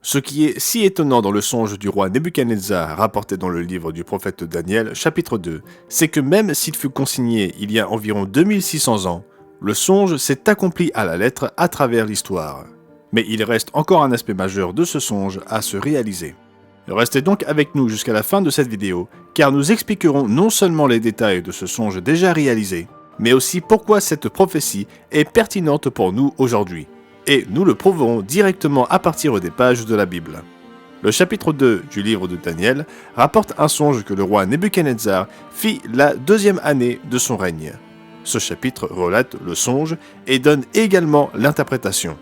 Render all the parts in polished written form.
Ce qui est si étonnant dans le songe du roi Nebuchadnezzar rapporté dans le livre du prophète Daniel, chapitre 2, c'est que même s'il fut consigné il y a environ 2600 ans, le songe s'est accompli à la lettre à travers l'histoire. Mais il reste encore un aspect majeur de ce songe à se réaliser. Restez donc avec nous jusqu'à la fin de cette vidéo, car nous expliquerons non seulement les détails de ce songe déjà réalisé, mais aussi pourquoi cette prophétie est pertinente pour nous aujourd'hui. Et nous le prouverons directement à partir des pages de la Bible. Le chapitre 2 du livre de Daniel rapporte un songe que le roi Nebuchadnezzar fit la 2e année de son règne. Ce chapitre relate le songe et donne également l'interprétation.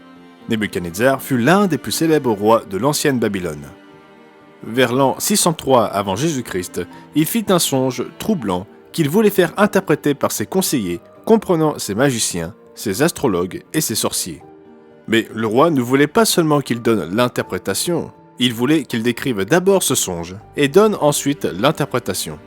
Nebuchadnezzar fut l'un des plus célèbres rois de l'ancienne Babylone. Vers l'an 603 avant Jésus-Christ, il fit un songe troublant qu'il voulait faire interpréter par ses conseillers, comprenant ses magiciens, ses astrologues et ses sorciers. Mais le roi ne voulait pas seulement qu'il donne l'interprétation, il voulait qu'il décrive d'abord ce songe et donne ensuite l'interprétation.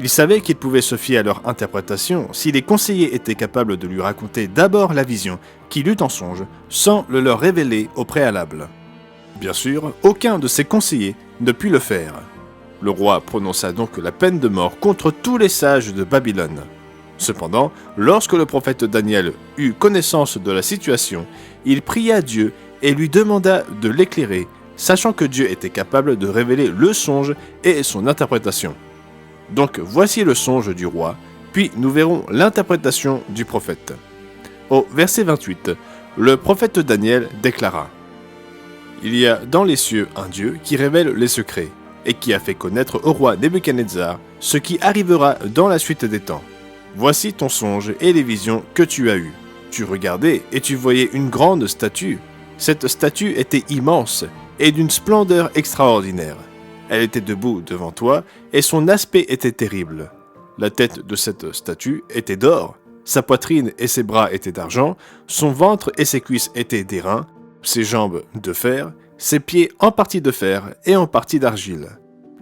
Il savait qu'il pouvait se fier à leur interprétation si les conseillers étaient capables de lui raconter d'abord la vision qu'il eut en songe sans le leur révéler au préalable. Bien sûr, aucun de ses conseillers ne put le faire. Le roi prononça donc la peine de mort contre tous les sages de Babylone. Cependant, lorsque le prophète Daniel eut connaissance de la situation, il pria Dieu et lui demanda de l'éclairer, sachant que Dieu était capable de révéler le songe et son interprétation. Donc voici le songe du roi, puis nous verrons l'interprétation du prophète. Au verset 28, le prophète Daniel déclara « Il y a dans les cieux un Dieu qui révèle les secrets, et qui a fait connaître au roi Nebuchadnezzar ce qui arrivera dans la suite des temps. Voici ton songe et les visions que tu as eues. Tu regardais et tu voyais une grande statue. Cette statue était immense et d'une splendeur extraordinaire. Elle était debout devant toi et son aspect était terrible. La tête de cette statue était d'or, sa poitrine et ses bras étaient d'argent, son ventre et ses cuisses étaient d'airain, ses jambes de fer, ses pieds en partie de fer et en partie d'argile.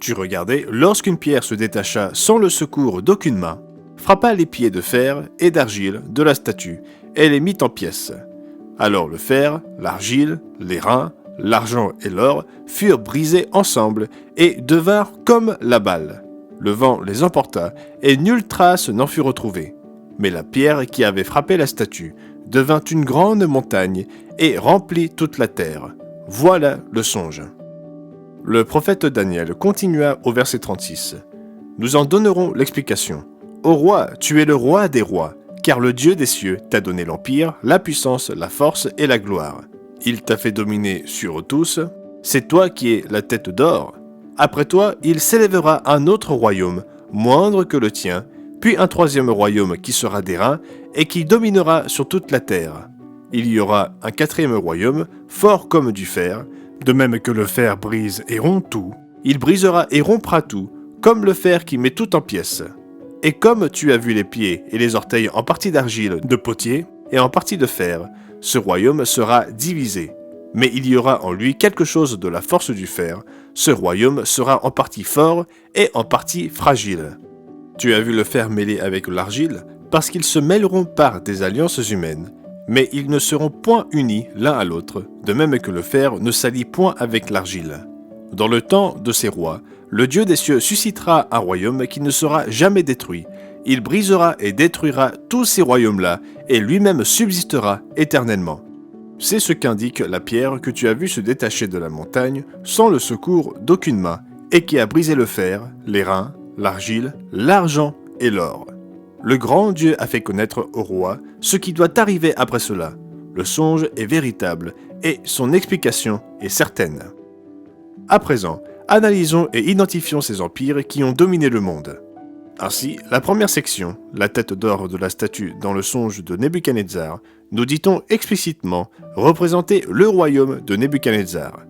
Tu regardais lorsqu'une pierre se détacha sans le secours d'aucune main, frappa les pieds de fer et d'argile de la statue et les mit en pièces. Alors le fer, l'argile, l'airain, l'argent et l'or furent brisés ensemble et devinrent comme la balle. Le vent les emporta et nulle trace n'en fut retrouvée. Mais la pierre qui avait frappé la statue devint une grande montagne et remplit toute la terre. Voilà le songe. Le prophète Daniel continua au verset 36. Nous en donnerons l'explication. Ô roi, tu es le roi des rois, car le Dieu des cieux t'a donné l'empire, la puissance, la force et la gloire. Il t'a fait dominer sur eux tous, c'est toi qui es la tête d'or. Après toi, il s'élèvera un autre royaume, moindre que le tien, puis un 3e royaume qui sera d'airain et qui dominera sur toute la terre. Il y aura un 4e royaume, fort comme du fer, de même que le fer brise et rompt tout, il brisera et rompra tout, comme le fer qui met tout en pièces. Et comme tu as vu les pieds et les orteils en partie d'argile de potier et en partie de fer, ce royaume sera divisé. Mais il y aura en lui quelque chose de la force du fer, ce royaume sera en partie fort et en partie fragile. Tu as vu le fer mêlé avec l'argile, parce qu'ils se mêleront par des alliances humaines, mais ils ne seront point unis l'un à l'autre, de même que le fer ne s'allie point avec l'argile. Dans le temps de ces rois, le Dieu des cieux suscitera un royaume qui ne sera jamais détruit. Il brisera et détruira tous ces royaumes-là, et lui-même subsistera éternellement. C'est ce qu'indique la pierre que tu as vue se détacher de la montagne, sans le secours d'aucune main, et qui a brisé le fer, l'airain, l'argile, l'argent et l'or. Le grand Dieu a fait connaître au roi ce qui doit arriver après cela. Le songe est véritable et son explication est certaine. À présent, analysons et identifions ces empires qui ont dominé le monde. Ainsi, la première section, la tête d'or de la statue dans le songe de Nebuchadnezzar, nous dit-on explicitement représenter le royaume de Nebuchadnezzar.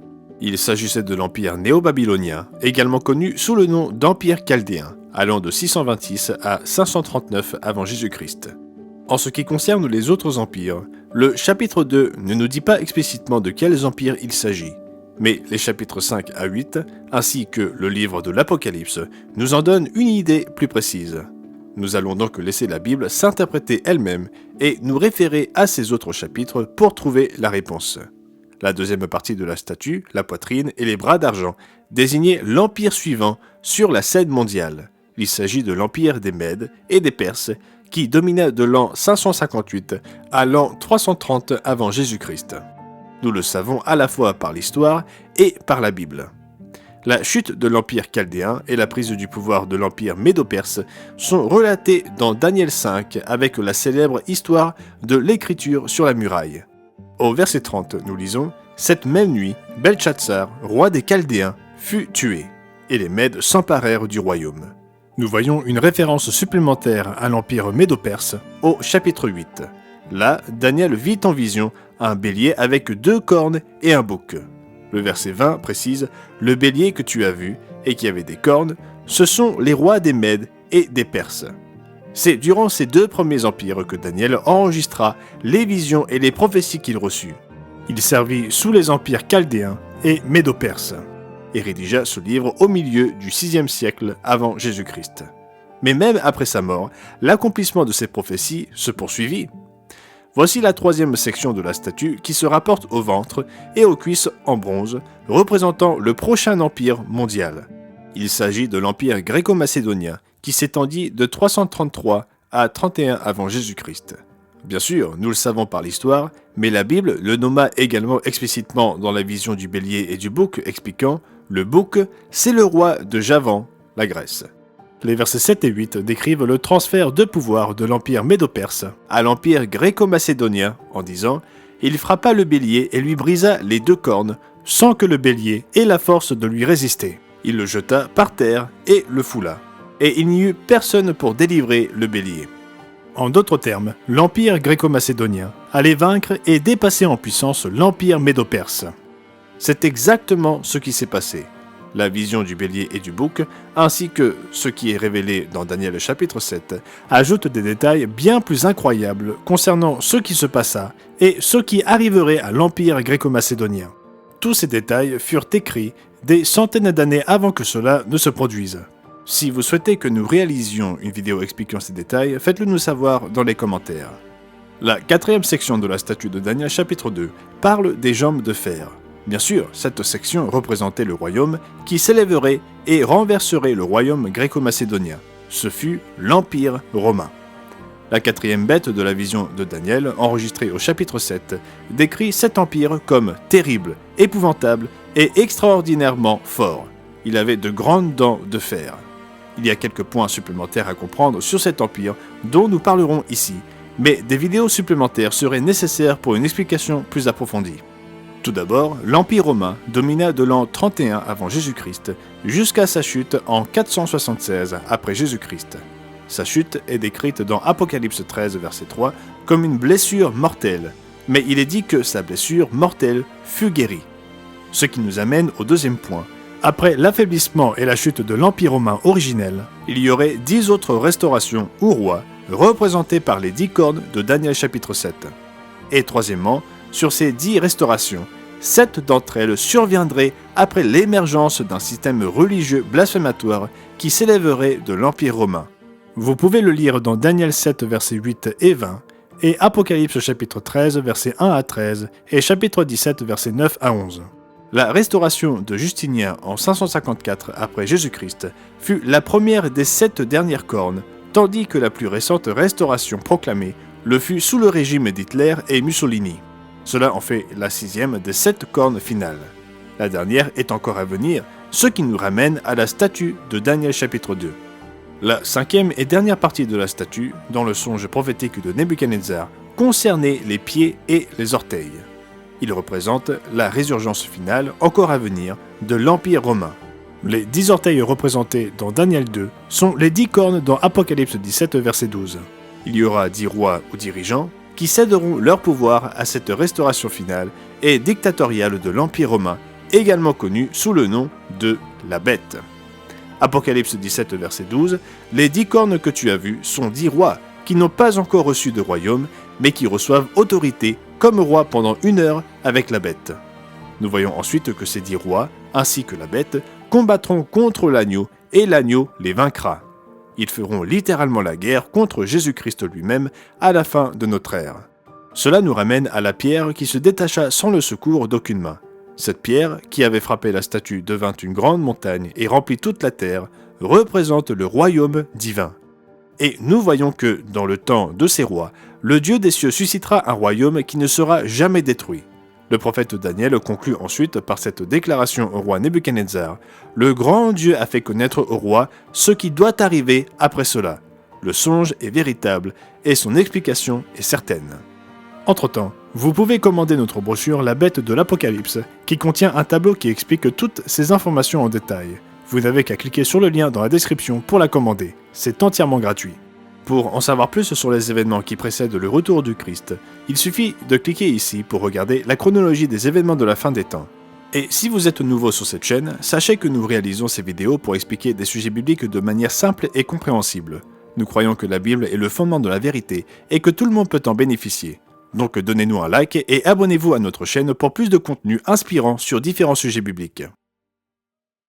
Il s'agissait de l'empire néo-babylonien, également connu sous le nom d'empire chaldéen, allant de 626 à 539 avant Jésus-Christ. En ce qui concerne les autres empires, le chapitre 2 ne nous dit pas explicitement de quels empires il s'agit, mais les chapitres 5 à 8, ainsi que le livre de l'Apocalypse, nous en donnent une idée plus précise. Nous allons donc laisser la Bible s'interpréter elle-même et nous référer à ces autres chapitres pour trouver la réponse. La deuxième partie de la statue, la poitrine et les bras d'argent, désignaient l'empire suivant sur la scène mondiale. Il s'agit de l'empire des Mèdes et des Perses, qui domina de l'an 558 à l'an 330 avant Jésus-Christ. Nous le savons à la fois par l'histoire et par la Bible. La chute de l'empire chaldéen et la prise du pouvoir de l'empire médo-perse sont relatées dans Daniel 5 avec la célèbre histoire de l'écriture sur la muraille. Au verset 30, nous lisons « Cette même nuit, Belchatsar, roi des Chaldéens, fut tué, et les Mèdes s'emparèrent du royaume. » Nous voyons une référence supplémentaire à l'empire médo-perse au chapitre 8. Là, Daniel vit en vision un bélier avec 2 cornes et un bouc. Le verset 20 précise « Le bélier que tu as vu et qui avait des cornes, ce sont les rois des Mèdes et des Perses. » C'est durant ces 2 premiers empires que Daniel enregistra les visions et les prophéties qu'il reçut. Il servit sous les empires chaldéens et médo-perses et rédigea ce livre au milieu du 6e siècle avant Jésus-Christ. Mais même après sa mort, l'accomplissement de ces prophéties se poursuivit. Voici la 3e section de la statue qui se rapporte au ventre et aux cuisses en bronze, représentant le prochain empire mondial. Il s'agit de l'empire gréco-macédonien qui s'étendit de 333 à 31 avant Jésus-Christ. Bien sûr, nous le savons par l'histoire, mais la Bible le nomma également explicitement dans la vision du bélier et du bouc, expliquant « Le bouc, c'est le roi de Javan, la Grèce ». Les versets 7 et 8 décrivent le transfert de pouvoir de l'empire médo-perse à l'empire gréco-macédonien en disant « Il frappa le bélier et lui brisa les 2 cornes, sans que le bélier ait la force de lui résister. Il le jeta par terre et le foula. Et il n'y eut personne pour délivrer le bélier. » En d'autres termes, l'empire gréco-macédonien allait vaincre et dépasser en puissance l'empire médo-perse. C'est exactement ce qui s'est passé. La vision du bélier et du bouc, ainsi que ce qui est révélé dans Daniel chapitre 7, ajoute des détails bien plus incroyables concernant ce qui se passa et ce qui arriverait à l'empire gréco-macédonien. Tous ces détails furent écrits des centaines d'années avant que cela ne se produise. Si vous souhaitez que nous réalisions une vidéo expliquant ces détails, faites-le nous savoir dans les commentaires. La 4e section de la statue de Daniel chapitre 2 parle des jambes de fer. Bien sûr, cette section représentait le royaume qui s'élèverait et renverserait le royaume gréco-macédonien. Ce fut l'Empire romain. La 4e bête de la vision de Daniel, enregistrée au chapitre 7, décrit cet empire comme terrible, épouvantable et extraordinairement fort. Il avait de grandes dents de fer. Il y a quelques points supplémentaires à comprendre sur cet empire dont nous parlerons ici, mais des vidéos supplémentaires seraient nécessaires pour une explication plus approfondie. Tout d'abord, l'Empire romain domina de l'an 31 avant Jésus-Christ jusqu'à sa chute en 476 après Jésus-Christ. Sa chute est décrite dans Apocalypse 13, verset 3, comme une blessure mortelle, mais il est dit que sa blessure mortelle fut guérie. Ce qui nous amène au 2e point. Après l'affaiblissement et la chute de l'Empire romain originel, il y aurait 10 autres restaurations ou rois représentés par les 10 cornes de Daniel chapitre 7. Et troisièmement, sur ces 10 restaurations, 7 d'entre elles surviendraient après l'émergence d'un système religieux blasphématoire qui s'élèverait de l'Empire romain. Vous pouvez le lire dans Daniel 7, versets 8 et 20, et Apocalypse chapitre 13, versets 1 à 13, et chapitre 17, versets 9 à 11. La restauration de Justinien en 554 après Jésus-Christ fut la première des 7 dernières cornes, tandis que la plus récente restauration proclamée le fut sous le régime d'Hitler et Mussolini. Cela en fait la 6e des 7 cornes finales. La dernière est encore à venir, ce qui nous ramène à la statue de Daniel chapitre 2. La 5e et dernière partie de la statue, dans le songe prophétique de Nebuchadnezzar, concernait les pieds et les orteils. Il représente la résurgence finale, encore à venir, de l'Empire romain. Les 10 orteils représentés dans Daniel 2 sont les 10 cornes dans Apocalypse 17, verset 12. Il y aura 10 rois ou dirigeants qui céderont leur pouvoir à cette restauration finale et dictatoriale de l'Empire romain, également connu sous le nom de la Bête. Apocalypse 17, verset 12, « Les 10 cornes que tu as vues sont 10 rois qui n'ont pas encore reçu de royaume, mais qui reçoivent autorité comme rois pendant 1 heure avec la Bête. » Nous voyons ensuite que ces 10 rois, ainsi que la Bête, combattront contre l'agneau et l'agneau les vaincra. Ils feront littéralement la guerre contre Jésus-Christ lui-même à la fin de notre ère. Cela nous ramène à la pierre qui se détacha sans le secours d'aucune main. Cette pierre, qui avait frappé la statue, devint une grande montagne et remplit toute la terre, représente le royaume divin. Et nous voyons que, dans le temps de ces rois, le Dieu des cieux suscitera un royaume qui ne sera jamais détruit. Le prophète Daniel conclut ensuite par cette déclaration au roi Nebuchadnezzar. Le grand Dieu a fait connaître au roi ce qui doit arriver après cela. Le songe est véritable et son explication est certaine. Entre-temps, vous pouvez commander notre brochure La Bête de l'Apocalypse, qui contient un tableau qui explique toutes ces informations en détail. Vous n'avez qu'à cliquer sur le lien dans la description pour la commander. C'est entièrement gratuit. Pour en savoir plus sur les événements qui précèdent le retour du Christ, il suffit de cliquer ici pour regarder la chronologie des événements de la fin des temps. Et si vous êtes nouveau sur cette chaîne, sachez que nous réalisons ces vidéos pour expliquer des sujets bibliques de manière simple et compréhensible. Nous croyons que la Bible est le fondement de la vérité et que tout le monde peut en bénéficier. Donc donnez-nous un like et abonnez-vous à notre chaîne pour plus de contenu inspirant sur différents sujets bibliques.